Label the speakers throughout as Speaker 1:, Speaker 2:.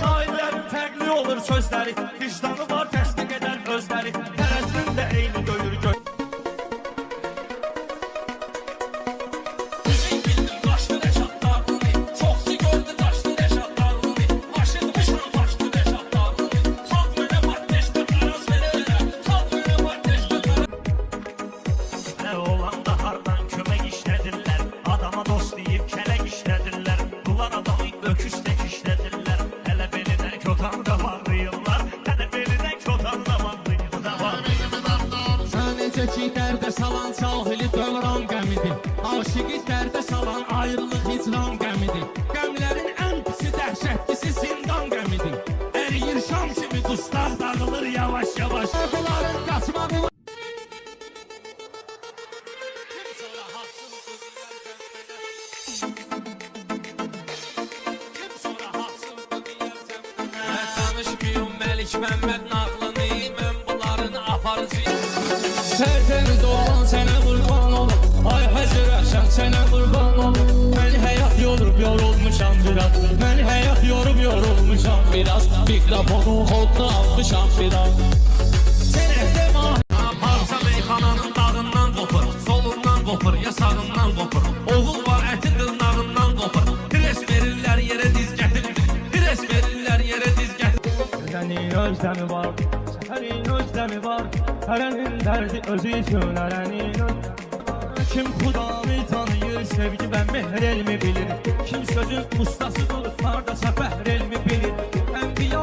Speaker 1: Şairlərin fərqli olur sözləri, vicdanı var təsdiq edən özləri, tərəzinin də eyni döyür göz. Müzik bildim qaçdı rəşadlarını, çoxsu gördü qaçdı rəşadlarını, aşıqmışam qaçdı rəşadlarını, xalq mənə matdeşdə qaraz verirlər, xalq mənə matdeşdə qaraz. Nə olanda hardan kömək işlədirlər, adama dost deyib kələk işlədirlər, bunlar adamı öküz tək işlədirlər, hələ belinə kötan da bağlayırlar, hələ belinə kötan da bağlayırlar.
Speaker 2: Sən necə ki dərdə salan cahili dövran qəmidir, aşıqı dərdə salan ayrılıq hicran qəmidir, qəmlərin ən pisi dəhşətlisi zindan qəmidir, əriyir şam kimi dustaq dağılır yavaş yavaş. Bunların qaçmağı
Speaker 1: Tanışmıyım Məlik Məmməd nağlını, mən bunların aparıcıyım.
Speaker 2: Sərtəmiz olan sənə qurban olur, ay Hacı Rəşən sənə qurban olur. Məni həyat yorulmuşam biraz, məni həyat yorulmuşam biraz, mikrofonu xodda almışam biraz. Sənətdə
Speaker 1: Parça meyxananın dağından qopur, solundan qopur, ya sağından qopur. Oğul var ətin dırnağından qopur, pres verirlər yerə diz gətirir, pres verirlər yerə diz gətirir.
Speaker 2: Sənin özləmi var, sənin özləmi var, hərənin dərdi özü üçün hərənin özləmi. Kim xudamı tanıyır, sevgi və mehr elmi bilir, kim sözün ustasıdır, hardasa fəhr elmi bilir. Ənbiya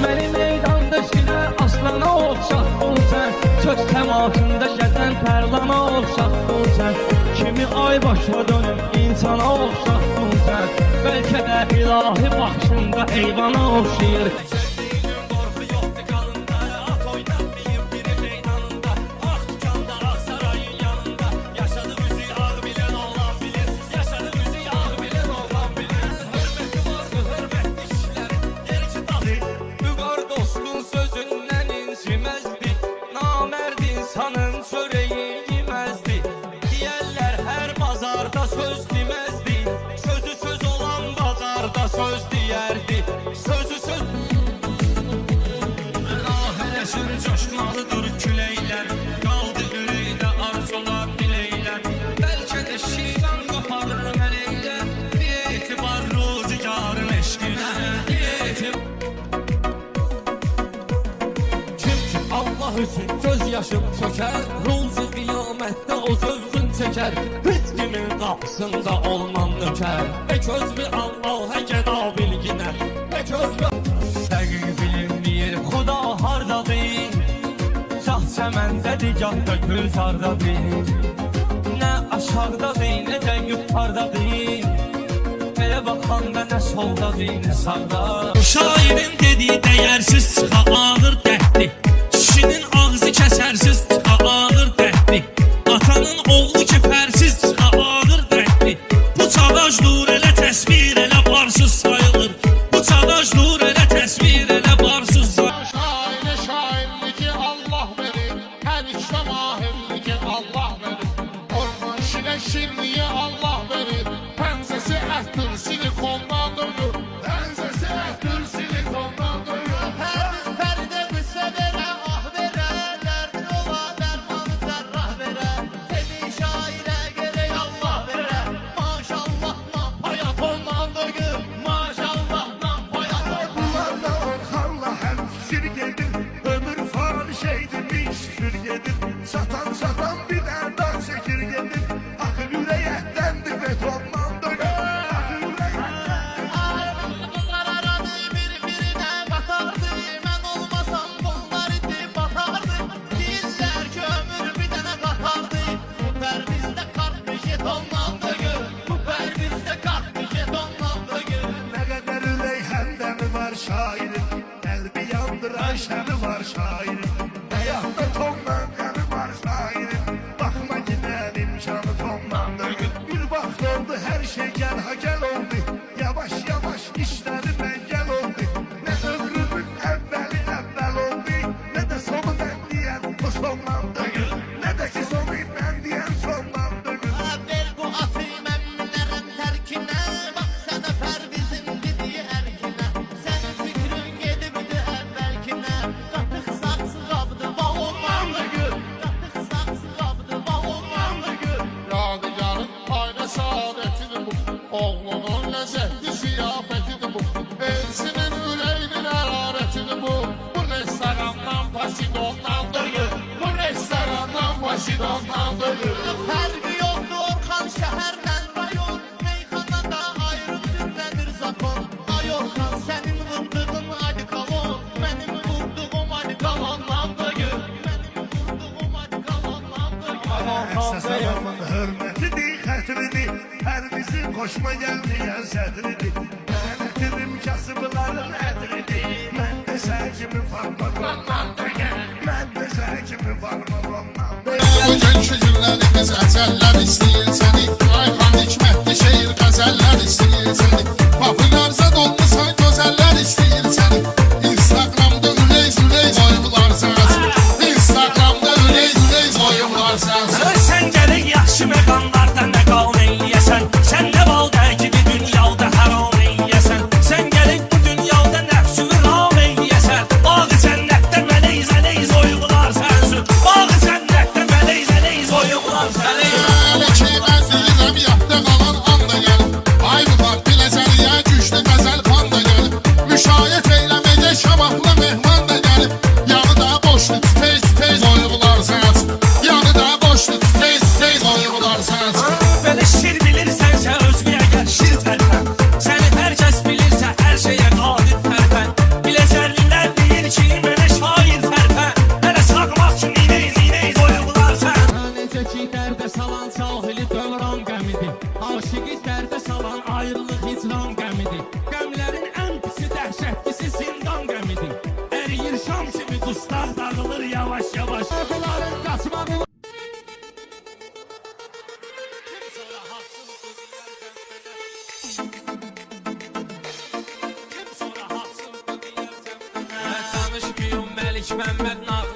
Speaker 2: məni meydanda şinə aslana oxşatdın sən, çöç təmasında gəzən tərlana oxşatdın sən, kimi ay başa dönüb insana oxşatdın sən, bəlkə də ilahi baxışında heyvana oxşayır.
Speaker 1: Çəkdiyim qorxu yoxdur qalında, at oynatmayıb biri meydanında, ağ dükkanda, ağ sarayın yanında, yaşadı müziği ağ bilən oğlan bilir, yaşadı müziği ağ bilən oğlan bilir. Hörməti vardı, hörmətli kişilərin, gerçi dadı.
Speaker 2: Vüqar dostun sözündən inciməzdi, namərd insanın çörəyi yeməzdi. Deyərlər hər bazarda söz deməzdi, sözü söz olan bazarda söz deyərdi. Sözü söz
Speaker 1: Ahələşir coşmalıdır küləklər, qaldı ürəkdə arzular, diləklər. Bəlkə də şiran qoparır mələklər, etibar ruzigarın eşqinə,
Speaker 2: kim ki Allah üçün göz yaşım çökər, ruzi qiyamətdə o zövqün çəkər. Heç kimin qapısında olmam nökər, tək özbü Allah'a gəda bilginə, tək özbü
Speaker 1: dəqiq bilinməyir xuda hardadır, gah çəməndədir, gah da gülzardadır. Nə aşağıdadır, nə də yuxarıdadır, elə baxanda nə soldadır, nə sağda. Şairin dediyi dəyərsiz çıxa ağır dərddir, kişinin ağzı kəsərsiz çıxa ağır dərddir, atanın oğlu ki fərsiz çıxa ağır dərddir. Bu çağdaş dur elə təsvir elə barsız sayılır, bu çağdaş dur elə təsvir elə barsız sayılır.
Speaker 3: Şairə şairliki Allah verir, hər işdə mahirliki Allah verir. Orman şirə şirliyə Allah verir, pəncəsi ətdir silikondan dönür, pəncəsi ətdir silikondan dönür.
Speaker 4: Hər fərdə qısa verə, ah verə, dərdin ola dərmanı cərrah verə. Dedi şairə gerək Allah verə, maşallah nam hayat ondan da gör, maşallah nam hayat ondan.
Speaker 3: Bunlarla Orxanla həm fikir gedir, ömür fani şeydir, bir şükür gedir. Satan bir ərdan çəkir gedir, axı ürəyətdəndir betondan dönür. Axı ürəyətdəndir.
Speaker 4: Bunlar aradı bir-birinə batardı, mən olmasam bunlar iti batardı. Deyirlər ki ömür bir dənə qatardı, bu pərbizdə kart bir jetondan da gör, bu pərbizdə kart bir jetondan da gör.
Speaker 3: Nə qədər ürək həmdəmi var şairin, qəlbi yandıran şəmi var şairin. Həyatda tonla qəmi var şairin, baxma ki nənin imkanı tondan dönür. Bir vaxt oldu hər şey gəl ha gəl oldu, yavaş yavaş işləri məngəl oldu. Nə ömrümün əvvəli əvvəl oldu, nə də sonu mən deyən bu sondan dönür, nə də ki sonu mən deyən sondan dönür.
Speaker 4: Ver bu atı məmlərəm tərkinə, bax sənə pərbizin dediyi ərkinə. Sən
Speaker 3: hoşuma gelmeyen sədridir. Mən etirim kasıbların ədridir. Mən də sən kimi farmaq ondan da gəl. Mən də sən kimi farmaq ondan da gəl.
Speaker 5: Bugünkü günlərimiz əcəllər istəyir səni. Ayxan hikmətli şeir qəzəllər istəyir səni. Populyarza dolmusan gözəllər istəyir səni. Instagramda üleyiz oyunlar sənsin. Instagramda üleyiz oyunlar sənsin.
Speaker 2: Sən gəlin yaxşı məqamlarda nə qal eləyəsən. Sən nə balda kimi dünyada haram eləyəsən. Sən gəlin bu dünyada nəfsünü ram eləyəsən. Bağı cənnətdə mələyiz oyunlar sənsin. Bağı cənnətdə mələyiz oyunlar sənsin.
Speaker 5: Elə ki mən deyirəm yadda qalan anda gəlib. Ay bu part biləcəliyə güclü qəzəl panda gəlib. Müşayiət eyləməyə şamahlı mehman da gəlib. Yanı da boşlu tez oyunlar sənsin. Yanı da boşlu tez oyunlar sənsin.
Speaker 2: Belə şir bilirsənsə özgəyə gəl şir tərpən. Səni hər kəs bilirsə hər şeyə qadir tərpən. Biləcərlilər deyir ki mənə şair tərpən. Hələ sağmaq üçün ineyiz oyunlar sən. Necə ki dərdə salan cahili dövran qəmidir. Aşıqı dərdə salan ayrılıq hicran qəmidir. Qəmlərin ən pisi dəhşətlisi zindan qəmidir. Əriyir şam kimi dustaq dağılır yavaş yavaş. Bunların qaçmağı Tanışmıyım Məlik Məmməd Nağ